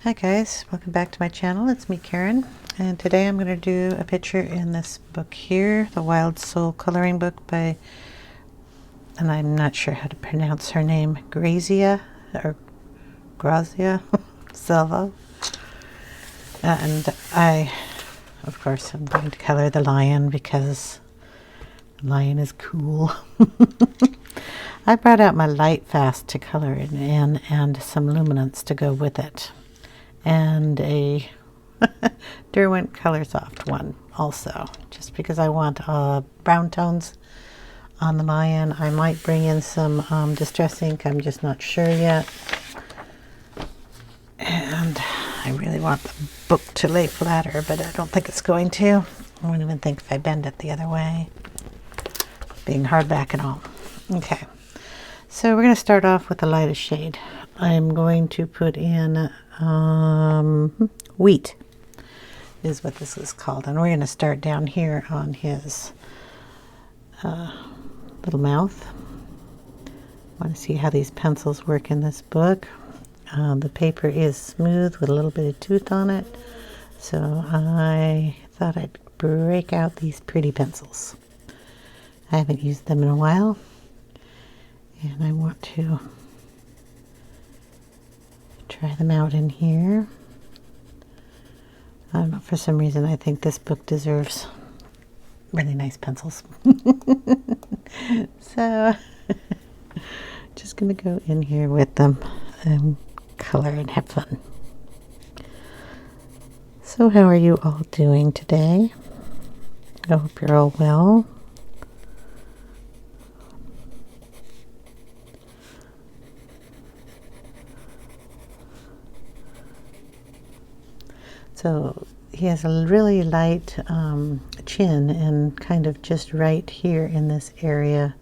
Hi guys, welcome back to my channel. It's me, Karen, and today I'm going to do a picture in this book here, the Wild Soul coloring book by, and I'm not sure how to pronounce her name, Grazia or Grazia Salvo. And I, of course, I'm going to color the lion because the lion is cool. I brought out my Lightfast to color it in and some Luminance to go with it. And a Derwent Color Soft one also, just because I want brown tones on the lion. I might bring in some Distress ink, I'm just not sure yet. And I really want the book to lay flatter, but I don't think it's going to. I wouldn't even think if I bend it the other way, being hardback and all. Okay, so we're going to start off with the lightest shade. I'm going to put in wheat is what this is called, and we're going to start down here on his little mouth. I want to see how these pencils work in this book. The paper is smooth with a little bit of tooth on it, so I thought I'd break out these pretty pencils. I haven't used them in a while, and I want to try them out in here. I don't know, for some reason I think this book deserves really nice pencils. So just gonna go in here with them and color and have fun. So how are you all doing today? I hope you're all well. So he has a really light chin and kind of just right here in this area,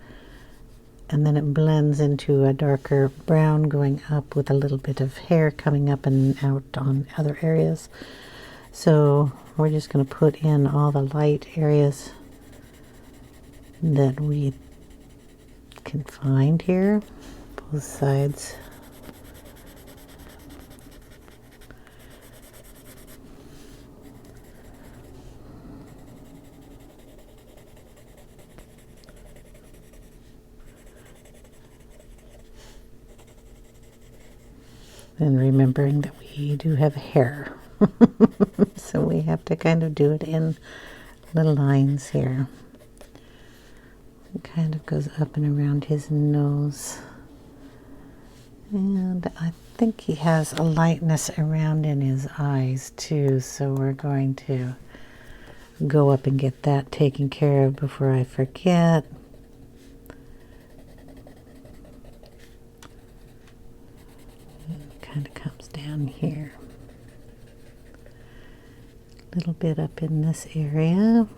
and then it blends into a darker brown going up with a little bit of hair coming up and out on other areas. So we're just going to put in all the light areas that we can find here, both sides. And remembering that we do have hair, so we have to kind of do it in little lines here. It kind of goes up and around his nose, and I think he has a lightness around in his eyes too, so we're going to go up and get that taken care of before I forget. Kind of comes down here, a little bit up in this area.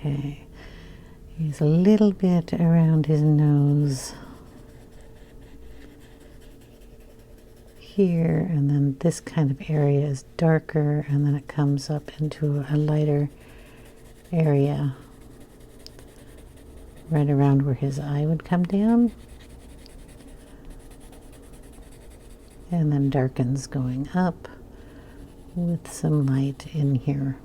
Okay, he's a little bit around his nose here, and then this kind of area is darker, and then it comes up into a lighter area right around where his eye would come down, and then darkens going up with some light in here.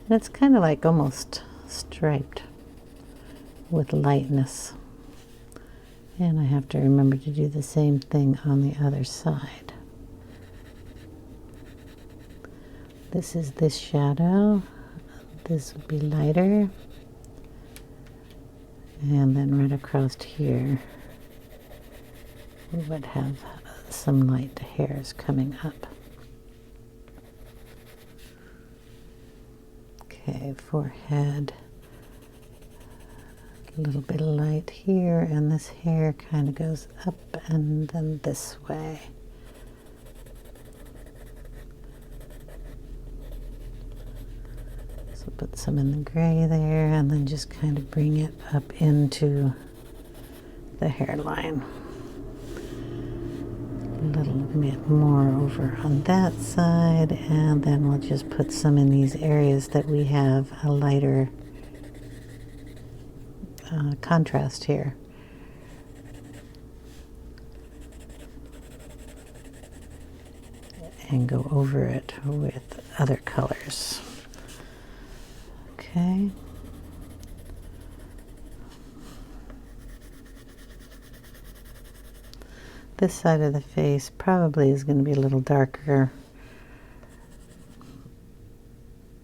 And it's kind of like almost striped with lightness. And I have to remember to do the same thing on the other side. This is this shadow. This would be lighter. And then right across here, we would have some light hairs coming up. Okay, forehead, a little bit of light here, and this hair kind of goes up and then this way. So put some in the gray there, and then just kind of bring it up into the hairline. A little bit more over on that side, and then we'll just put some in these areas that we have a lighter contrast here. And go over it with other colors. Okay. This side of the face probably is going to be a little darker,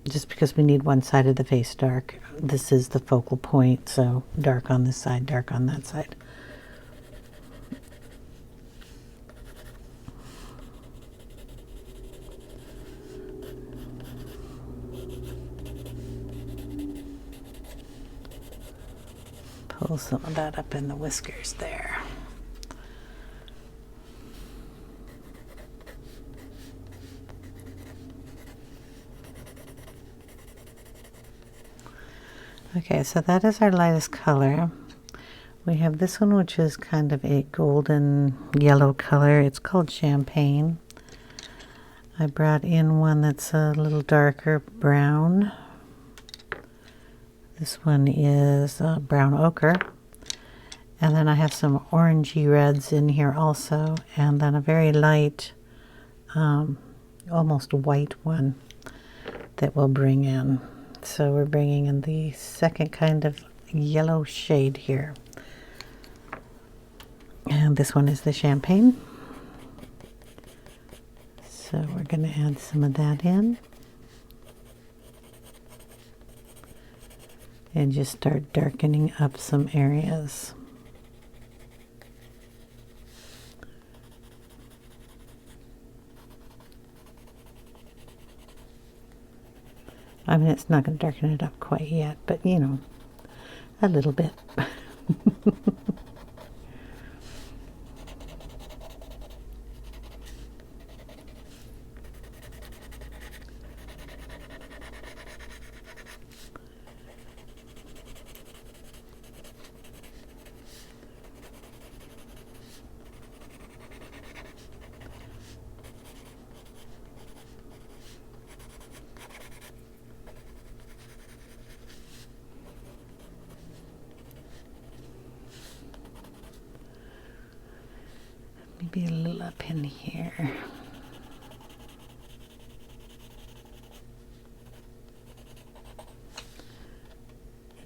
just because we need one side of the face dark. This is the focal point, so dark on this side, dark on that side. Pull some of that up in the whiskers there. Okay, so that is our lightest color. We have this one, which is kind of a golden yellow color. It's called Champagne. I brought in one that's a little darker brown. This one is brown ochre. And then I have some orangey reds in here also, and then a very light, almost white one that we'll bring in. So we're bringing in the second kind of yellow shade here. And this one is the Champagne. So we're going to add some of that in. And just start darkening up some areas. I mean, it's not going to darken it up quite yet, but you know, a little bit. Maybe a little up in here.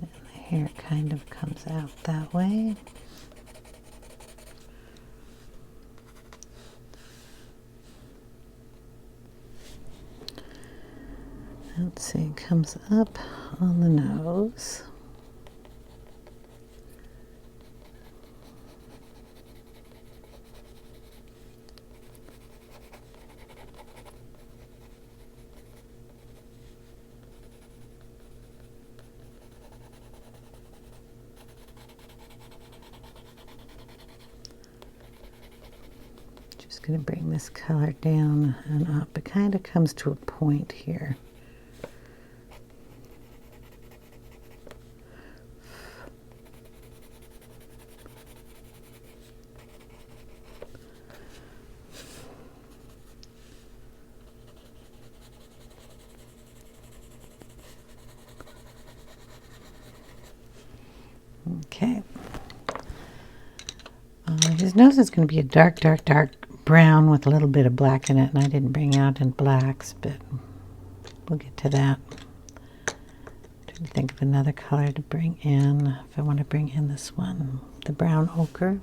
And the hair kind of comes out that way. Let's see, it comes up on the nose. Going to bring this color down and up. It kind of comes to a point here. Okay. His nose is going to be a dark, dark, dark brown with a little bit of black in it, and I didn't bring out in blacks, but we'll get to that. Trying to think of another color to bring in. If I want to bring in this one, the brown ochre.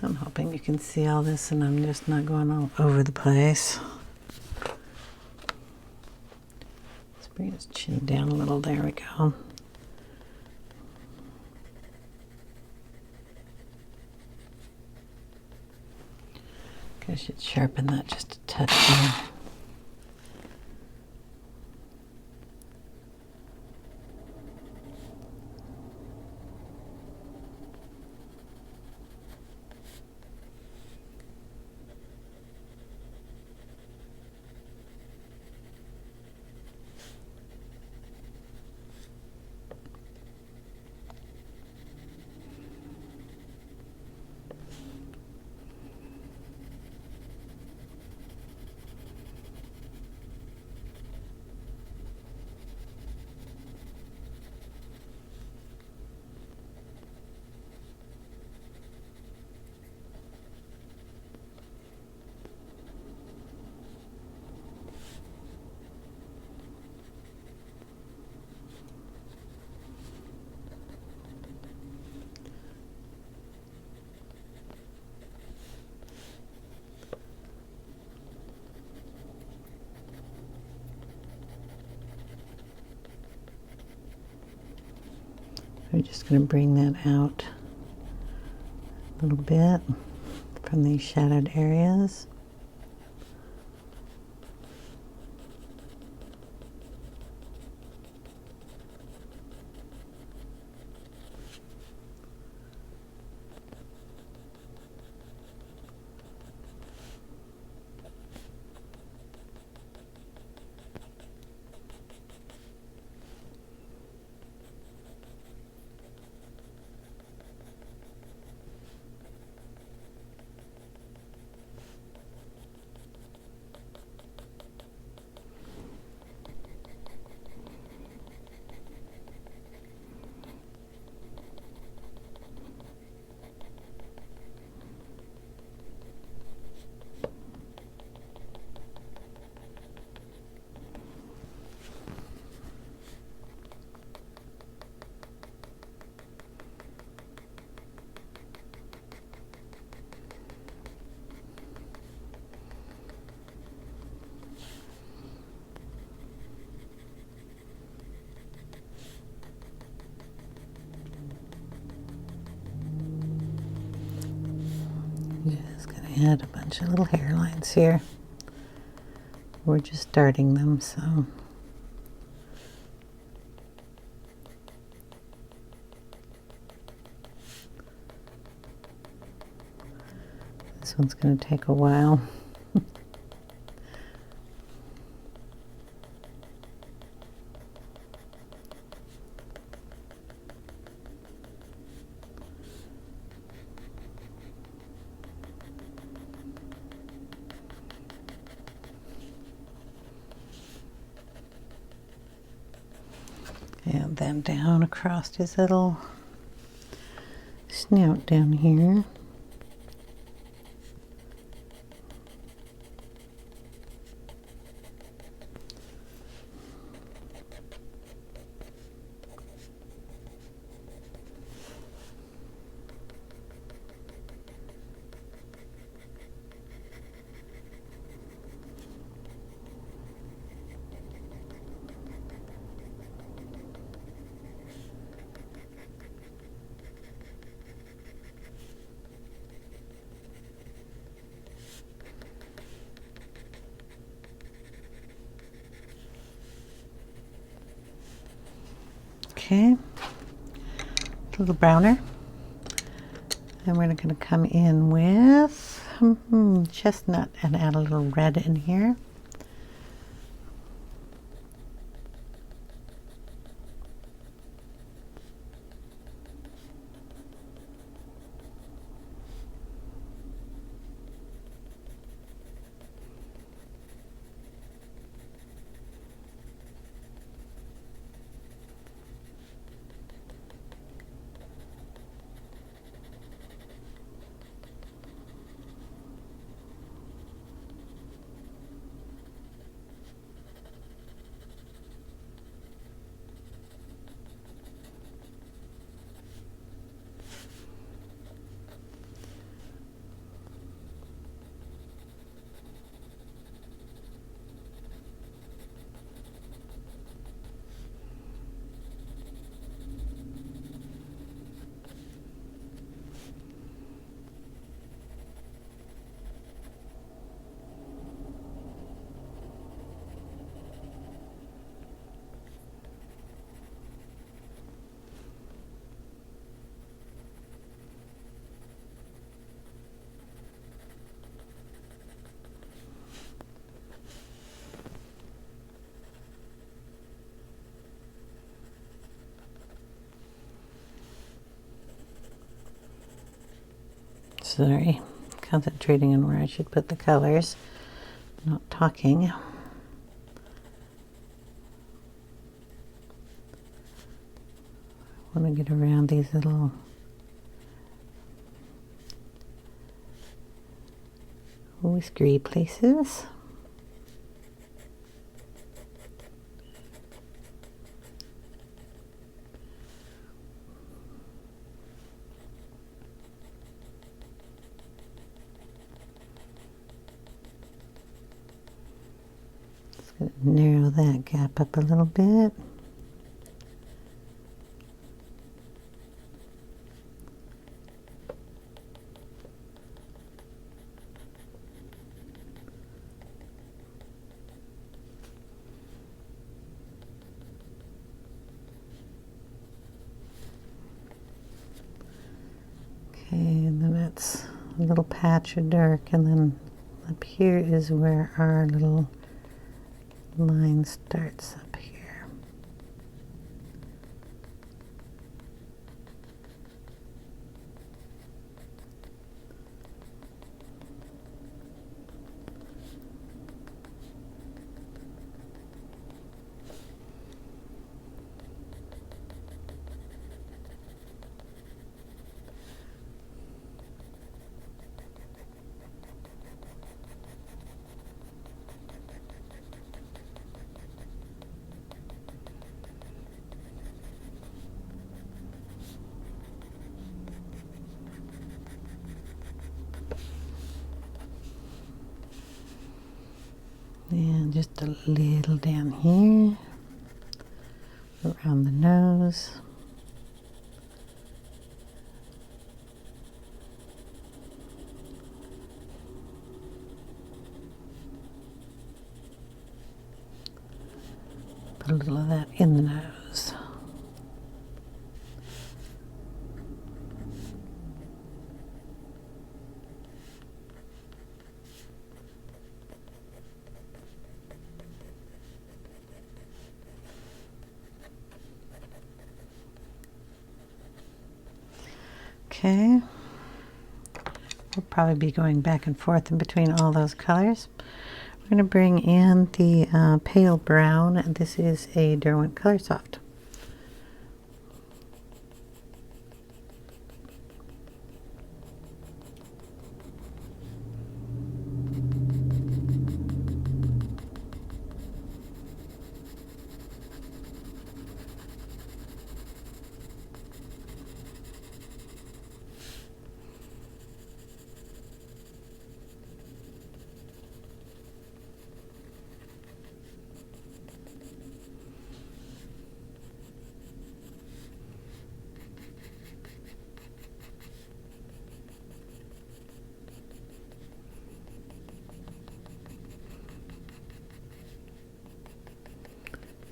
I'm hoping you can see all this and I'm just not going all over the place. Let's bring his chin down a little. There we go. I should sharpen that just a touch more. We're just going to bring that out a little bit from these shadowed areas. Just going to add a bunch of little hairlines here. We're just starting them, so this one's going to take a while. And then down across his little snout down here. Okay, a little browner, and we're going to come in with chestnut and add a little red in here. Sorry, concentrating on where I should put the colors, not talking. I want to get around these little whiskery places. Just going to narrow that gap up a little bit. Okay, and then that's a little patch of dark, and then up here is where our little line starts up here. And just a little down here, around the nose. Put a little of that in the nose. Okay, we'll probably be going back and forth in between all those colors. We're going to bring in the pale brown, and this is a Derwent Color Soft.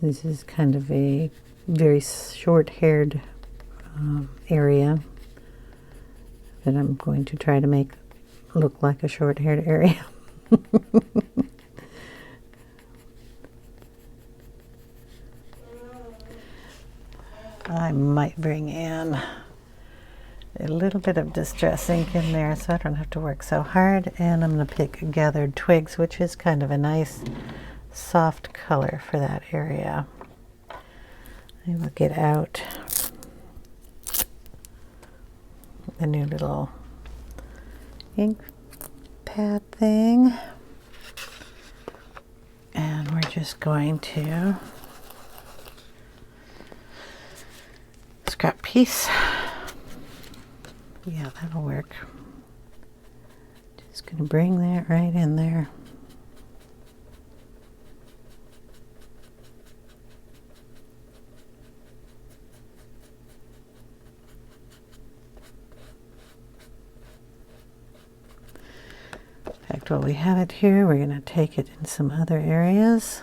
This is kind of a very short-haired area that I'm going to try to make look like a short-haired area. I might bring in a little bit of Distress ink in there so I don't have to work so hard, and I'm going to pick Gathered Twigs, which is kind of a nice soft color for that area. I will get out the new little ink pad thing, and we're just going to scrap piece. Yeah, that'll work. Just gonna bring that right in there. In fact, while we have it here, we're going to take it in some other areas.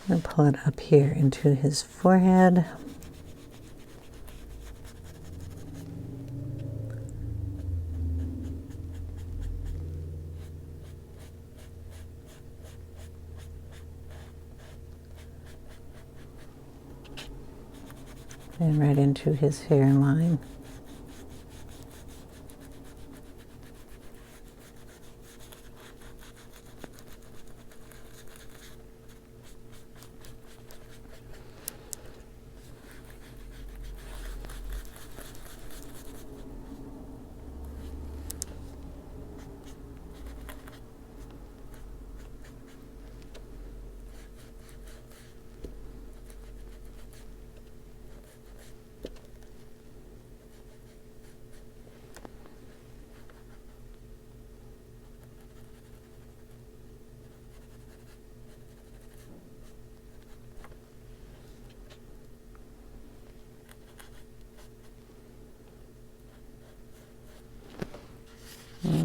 And pull it up here into his forehead. And right into his hairline.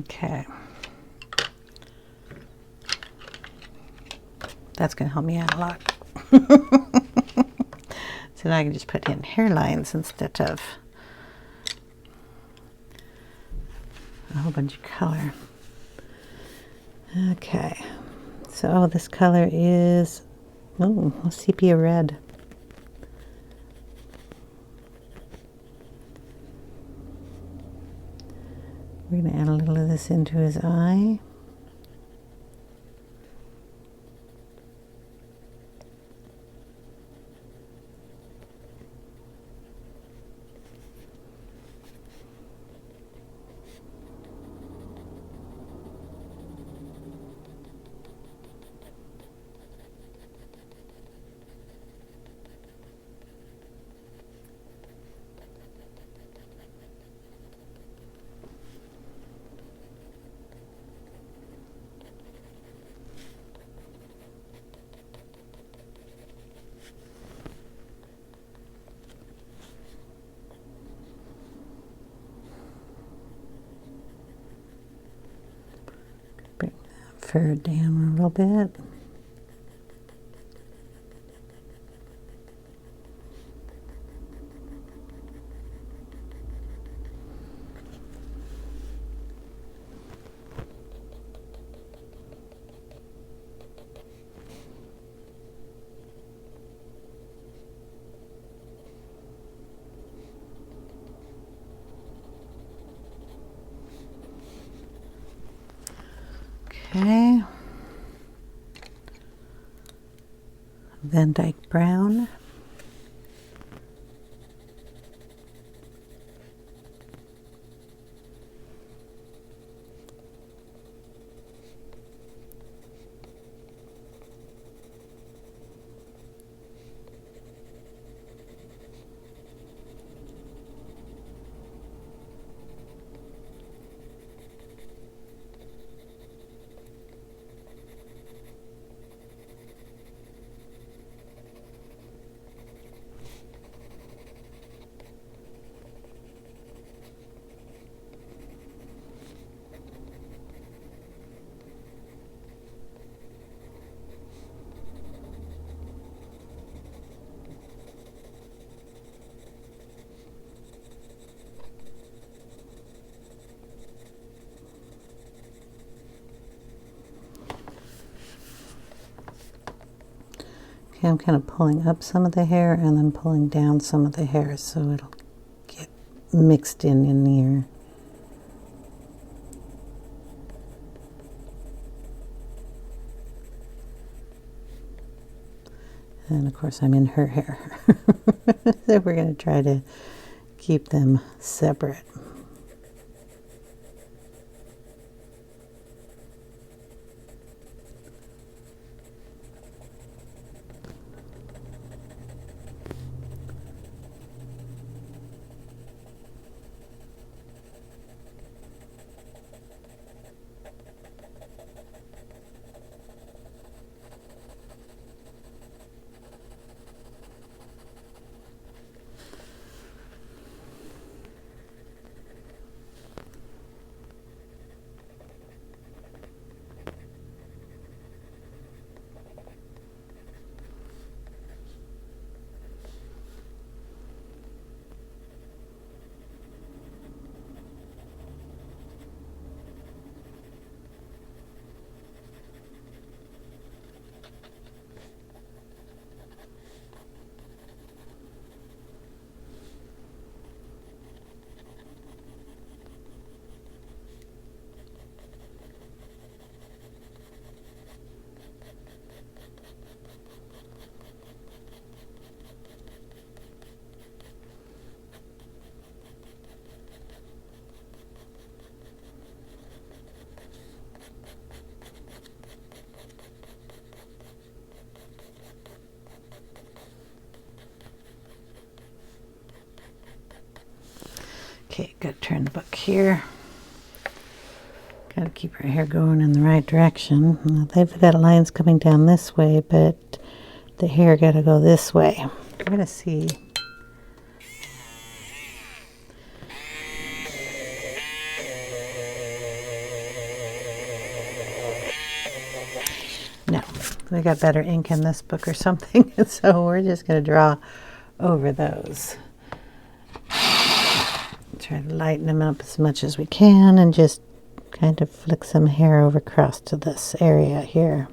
Okay. That's going to help me out a lot. So now I can just put in hairlines instead of a whole bunch of color. Okay. So this color is sepia red. We're going to add a little of this into his eye. Fur down a little bit. Okay. Then Dyke Brown. Okay, I'm kind of pulling up some of the hair and then pulling down some of the hair so it'll get mixed in here. And of course I'm in her hair. So we're going to try to keep them separate. Okay, gotta turn the book here. Gotta keep her hair going in the right direction. Now, they've got lines coming down this way, but the hair gotta go this way. I'm gonna see. No, we got better ink in this book or something, so we're just gonna draw over those. Try to lighten them up as much as we can and just kind of flick some hair over across to this area here.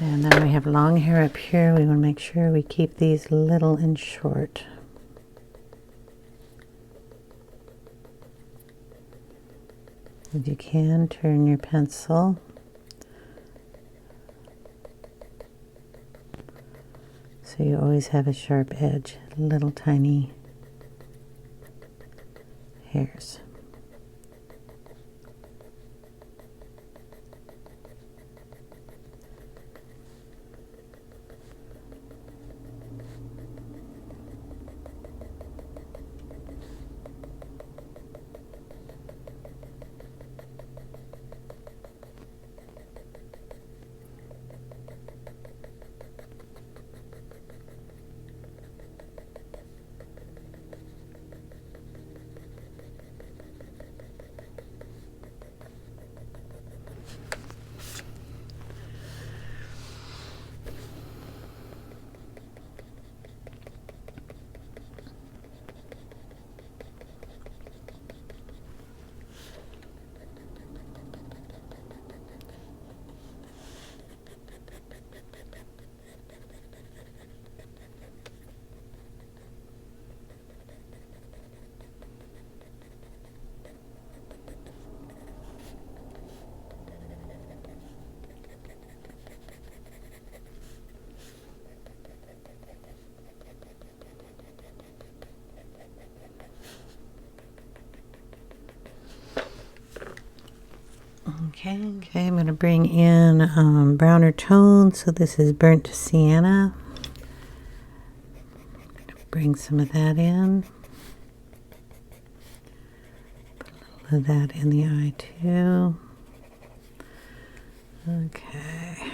And then we have long hair up here. We want to make sure we keep these little and short. If you can, turn your pencil. So you always have a sharp edge, little tiny hairs. Okay, I'm going to bring in browner tones. So this is burnt sienna. Bring some of that in. Put a little of that in the eye too. Okay.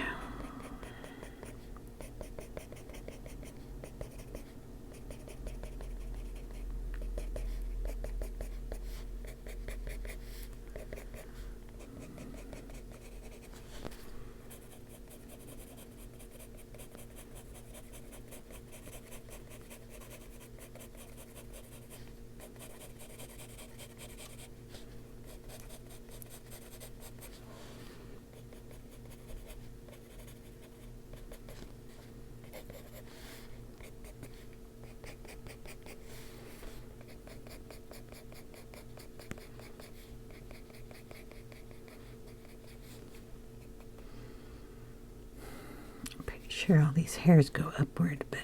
Sure, all these hairs go upward, but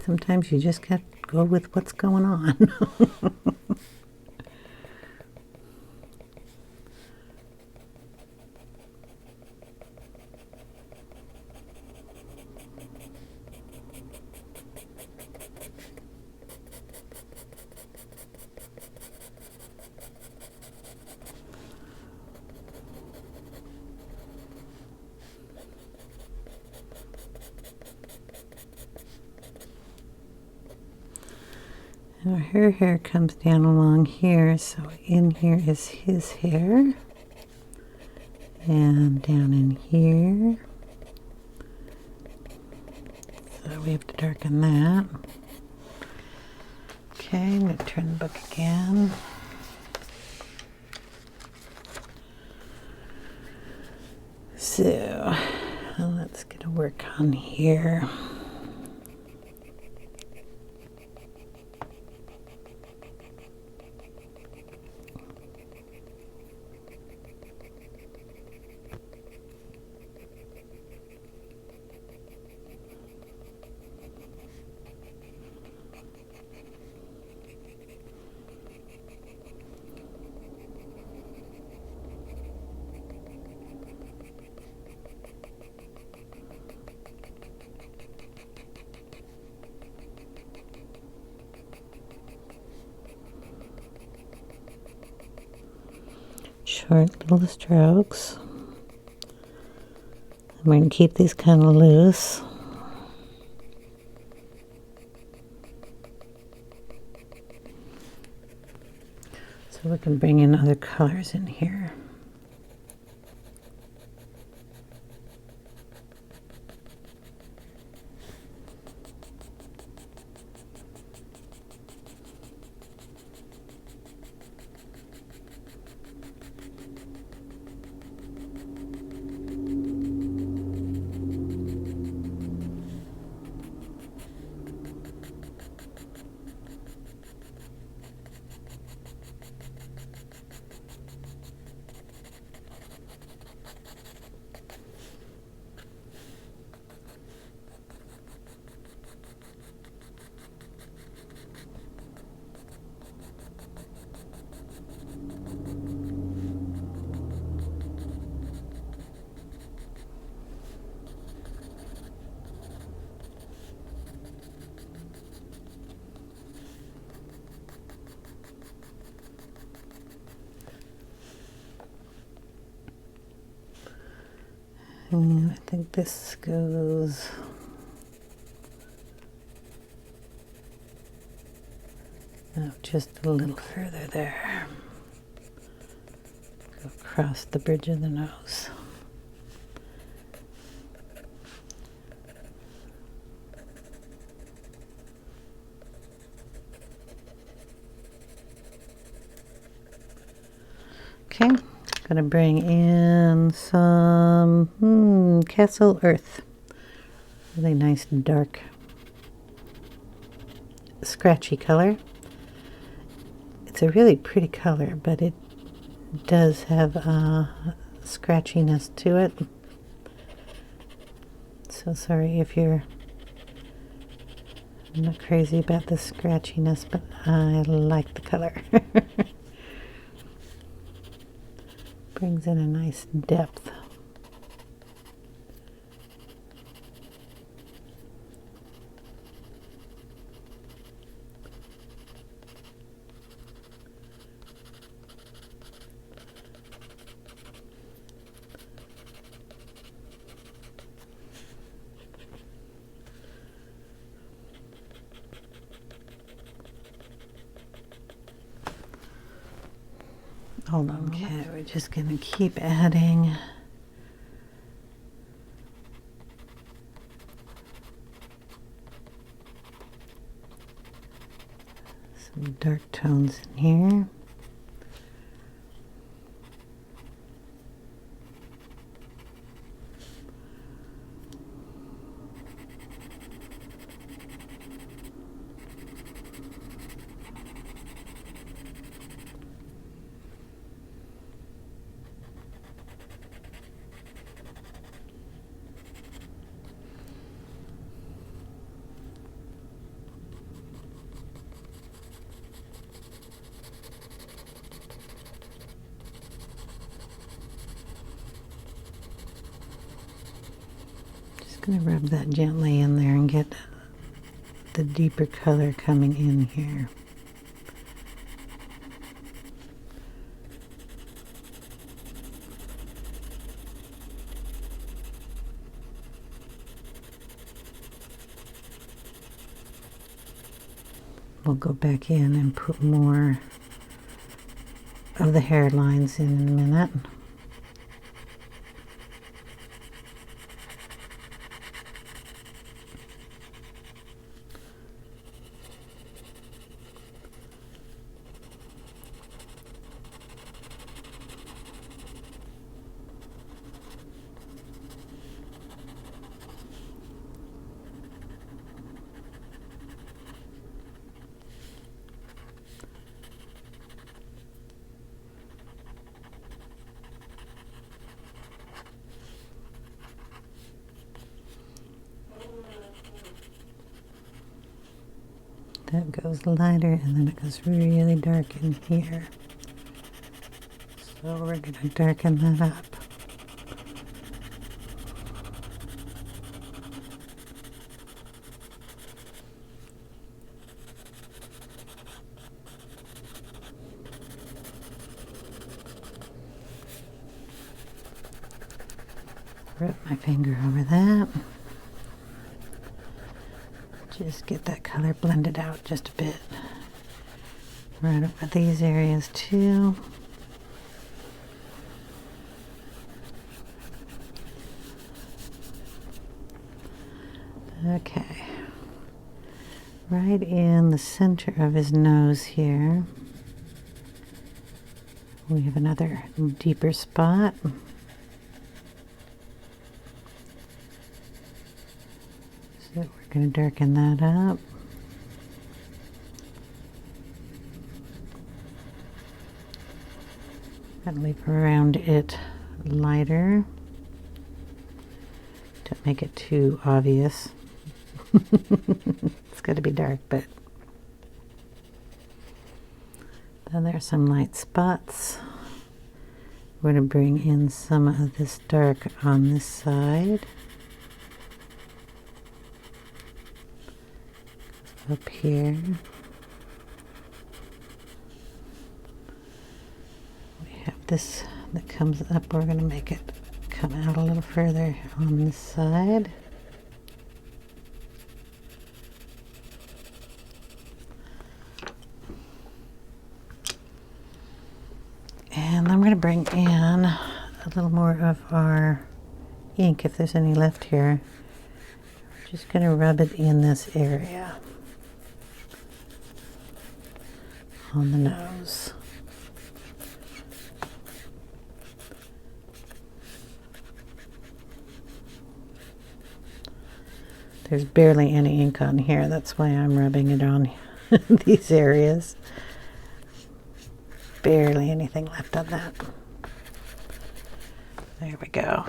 sometimes you just got to go with what's going on. Now her hair comes down along here, so in here is his hair, and down in here, so we have to darken that. Okay, I'm going to turn the book again. So let's get to work on here. short little strokes. I'm going to keep these kind of loose. So we can bring in other colors in here. And I think this goes out just a little further there. Go across the bridge of the nose. Okay. Gonna bring in some Cassel Earth. Really nice dark scratchy color. It's a really pretty color, but it does have scratchiness to it. So sorry if you're not crazy about the scratchiness, but I like the color. Brings in a nice depth. Hold on. Okay, we're just going to keep adding some dark tones in here. Going to rub that gently in there and get the deeper color coming in here. We'll go back in and put more of the hairlines in a minute. That goes lighter and then it goes really dark in here. So we're going to darken that up. Rub my finger over that. Just get that color blended out just a bit. Right over these areas too. Okay. Right in the center of his nose here, we have another deeper spot. So we're going to darken that up. And leave around it lighter. Don't make it too obvious. It's got to be dark, but then there are some light spots. We're going to bring in some of this dark on this side. Up here. We have this that comes up. We're going to make it come out a little further on this side. And I'm going to bring in a little more of our ink, if there's any left here. We're just going to rub it in this area on the nose. There's barely any ink on here. That's why I'm rubbing it on these areas. Barely anything left on that. There we go.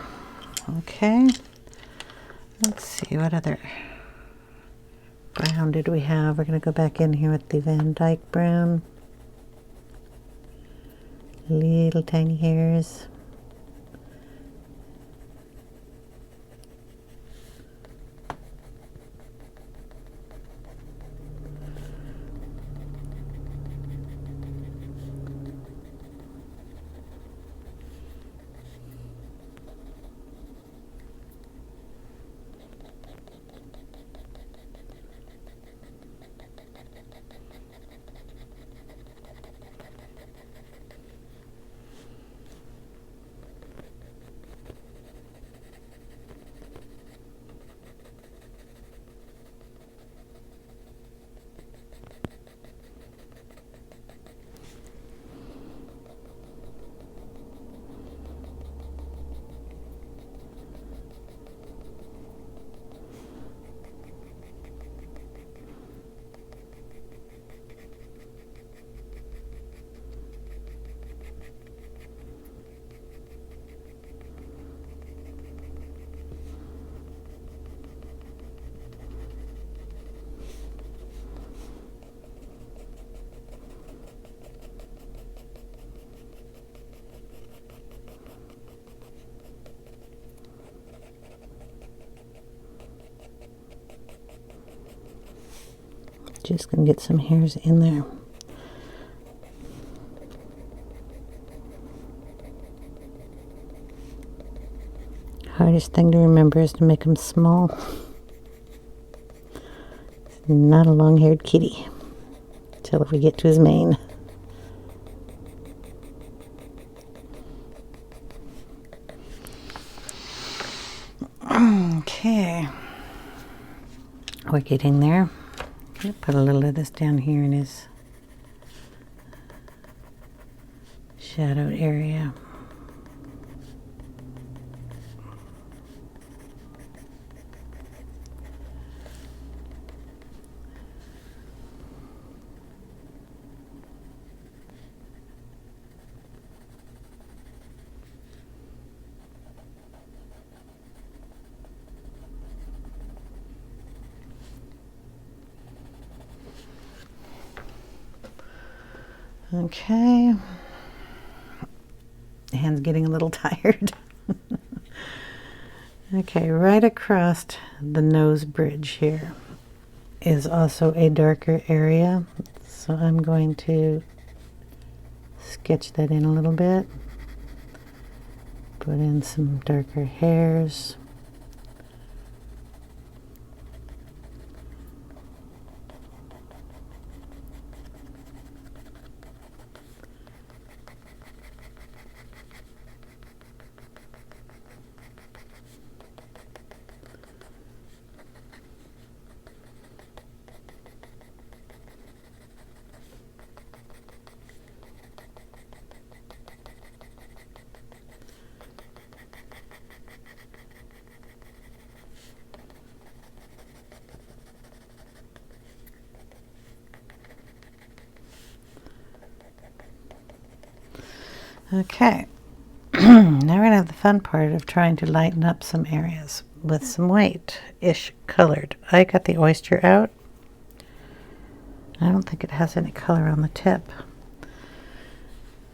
Okay. Let's see, what other brown did we have? We're going to go back in here with the Dyke Brown. Little tiny hairs. Just gonna get some hairs in there. Hardest thing to remember is to make them small. It's not a long-haired kitty until we get to his mane. Okay, we're getting there. Put a little of this down here in his shadowed area. Okay, hand's getting a little tired. Okay, right across the nose bridge here is also a darker area, so I'm going to sketch that in a little bit. Put in some darker hairs. Okay, now we're going to have the fun part of trying to lighten up some areas with some white-ish colored. I got the Oyster out. I don't think it has any color on the tip.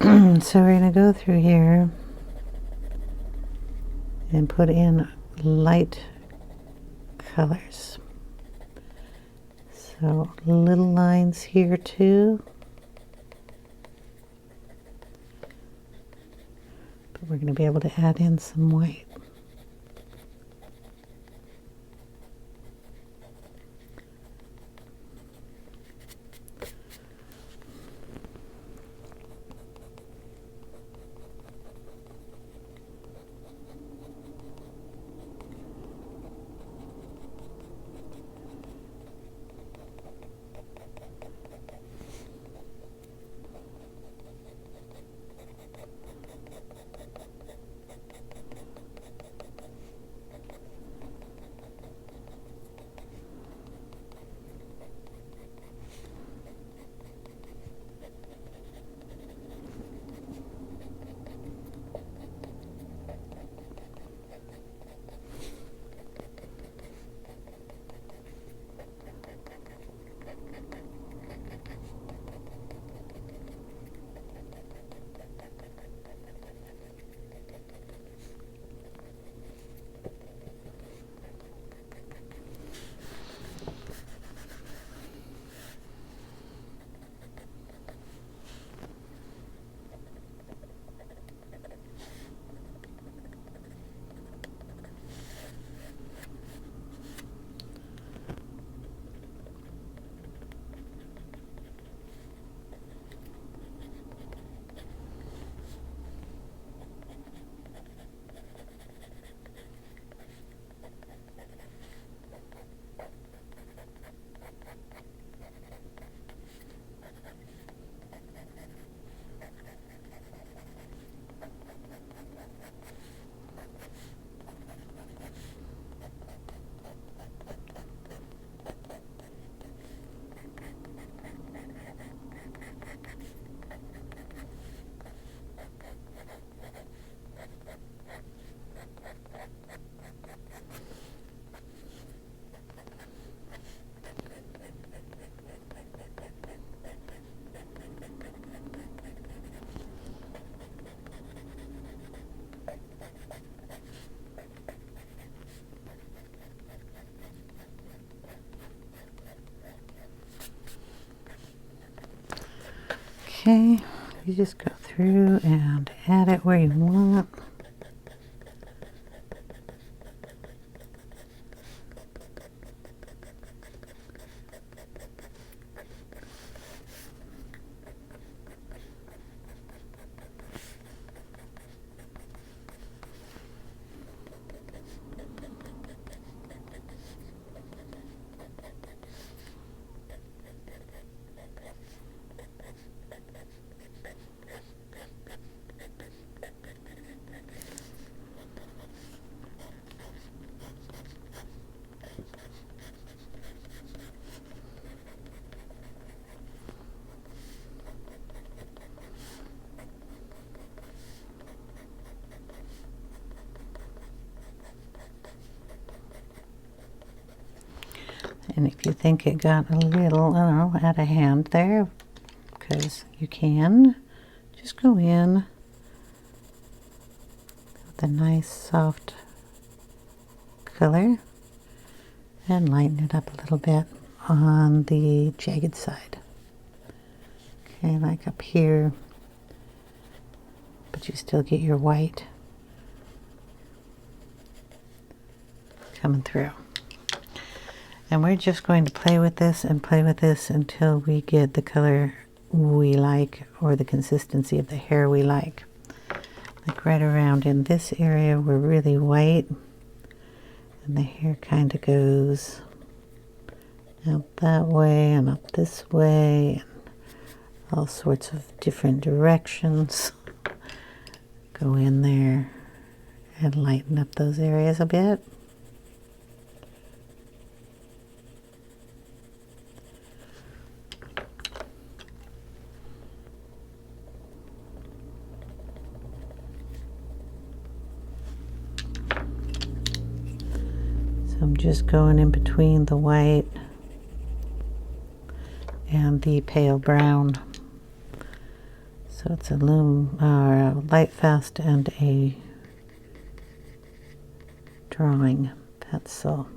So we're going to go through here and put in light colors. So little lines here too. But we're going to be able to add in some white. Okay, you just go through and add it where you want. And if you think it got a little, I don't know, out of hand there, because you can, just go in with a nice soft color and lighten it up a little bit on the jagged side. Okay, like up here, but you still get your white coming through. And we're just going to play with this and play with this until we get the color we like, or the consistency of the hair we like. Like right around in this area we're really white, and the hair kind of goes out that way and up this way, and all sorts of different directions. Go in there and lighten up those areas a bit. So I'm just going in between the white and the pale brown. So it's a Lightfast and a drawing pencil.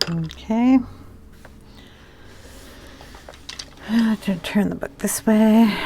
Okay. I have to turn the book this way.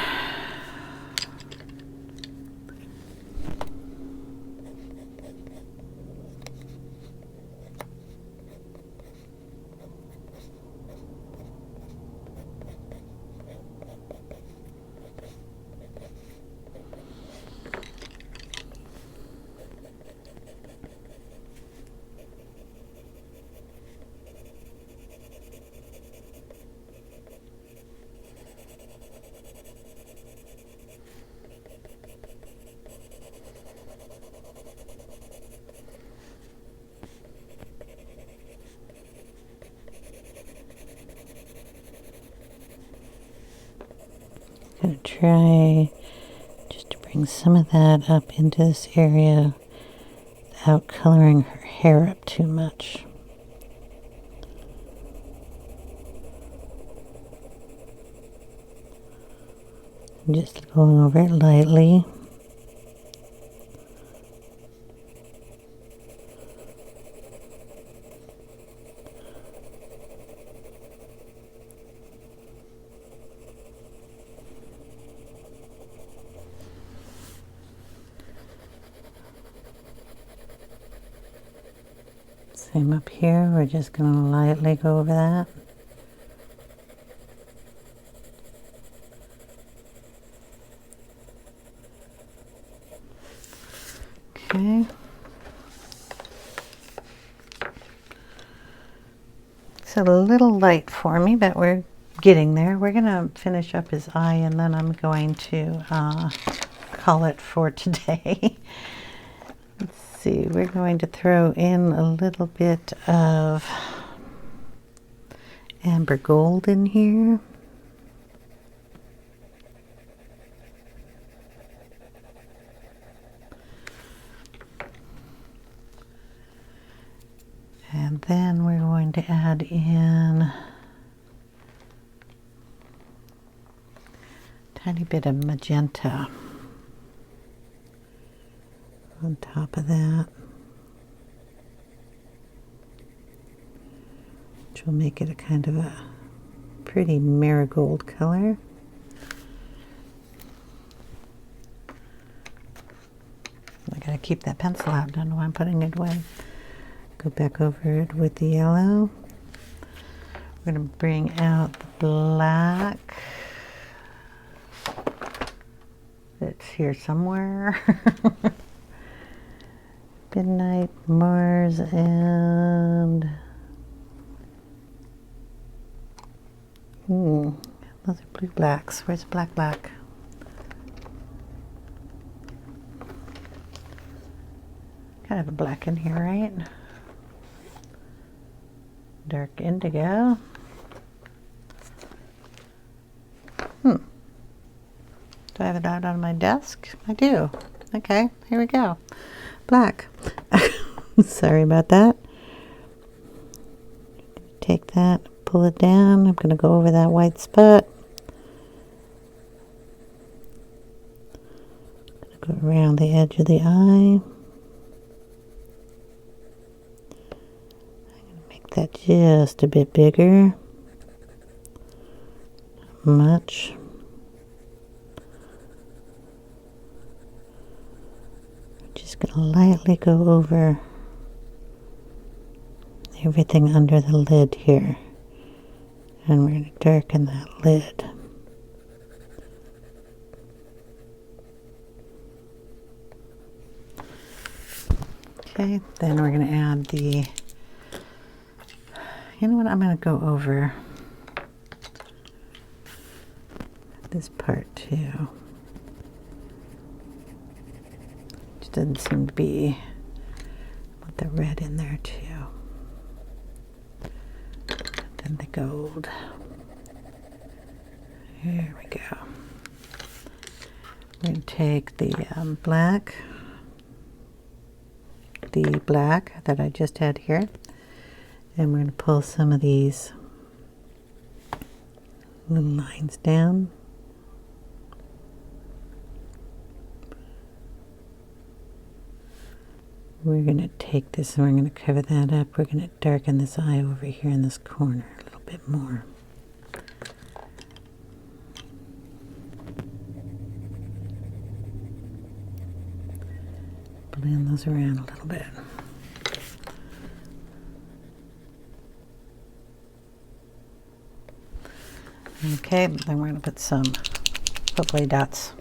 I'm going to try just to bring some of that up into this area without coloring her hair up too much. I'm just going over it lightly. Same up here, we're just going to lightly go over that. Okay. It's a little light for me, but we're getting there. We're going to finish up his eye, and then I'm going to call it for today. Let's see, we're going to throw in a little bit of amber gold in here. And then we're going to add in tiny bit of magenta on top of that, which will make it a kind of a pretty marigold color. I gotta keep that pencil out, don't know why I'm putting it away. Go back over it with the yellow. We're gonna bring out the black. It's here somewhere. Midnight, Mars, and those are blue blacks. Where's black? Kind of a black in here, right? Dark indigo. Do I have it out on my desk? I do. Okay, here we go. Black. Sorry about that. Take that, pull it down. I'm going to go over that white spot. Go around the edge of the eye. That just a bit bigger. Not much. Just gonna lightly go over everything under the lid here, and we're gonna darken that lid. Okay, then we're gonna add the, you know what, I'm going to go over this part too. It doesn't seem to be with the red in there too. And then the gold. Here we go. We're going to take the black that I just had here. And we're going to pull some of these little lines down. We're going to take this and we're going to cover that up. We're going to darken this eye over here in this corner a little bit more. Blend those around a little bit. Okay, then we're going to put some polka dots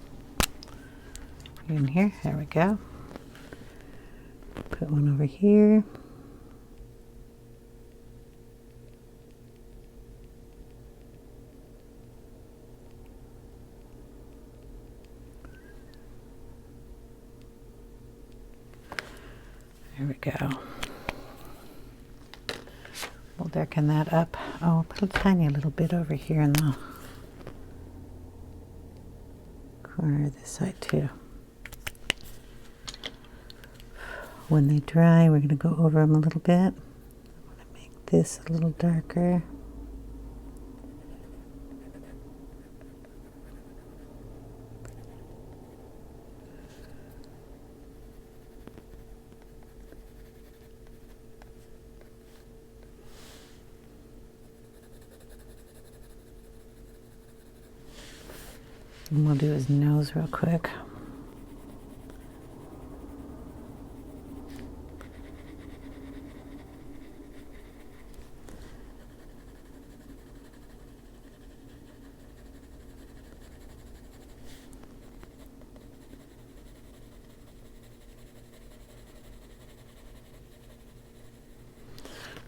in here. There we go. Put one over here. There we go. We'll darken that up. Oh, put a tiny little bit over here in the corner of this side too. When they dry, we're going to go over them a little bit. I'm going to make this a little darker. And we'll do his nose real quick.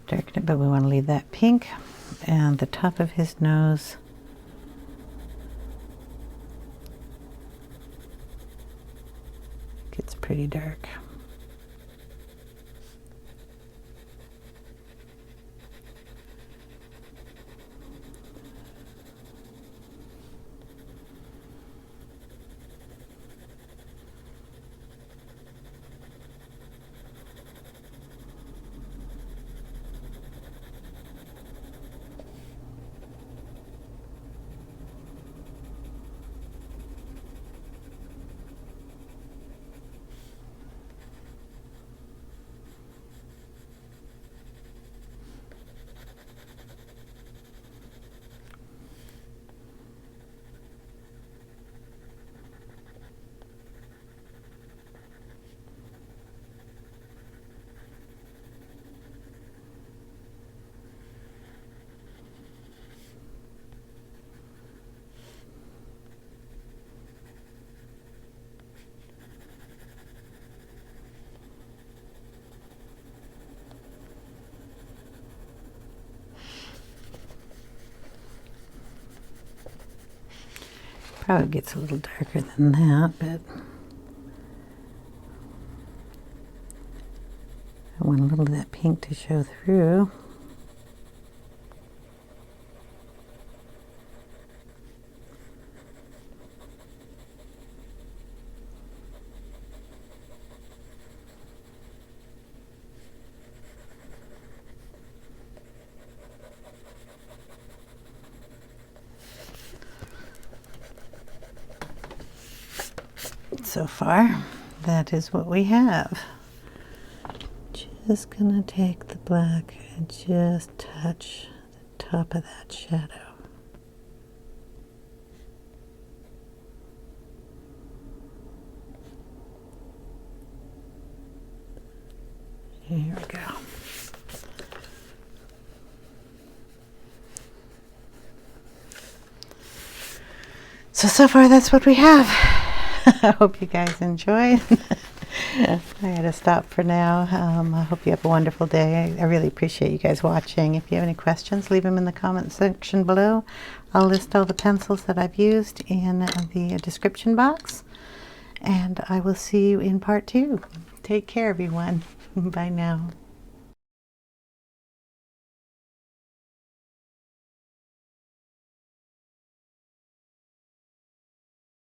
Darken it, but we want to leave that pink, and the top of his nose gets pretty dark. Probably gets a little darker than that, but I want a little of that pink to show through. So far, that is what we have. Just gonna take the black and just touch the top of that shadow. Here we go. So far that's what we have. I hope you guys enjoyed. I had to stop for now. I hope you have a wonderful day. I really appreciate you guys watching. If you have any questions, leave them in the comment section below. I'll list all the pencils that I've used in the description box. And I will see you in part 2. Take care, everyone. Bye now.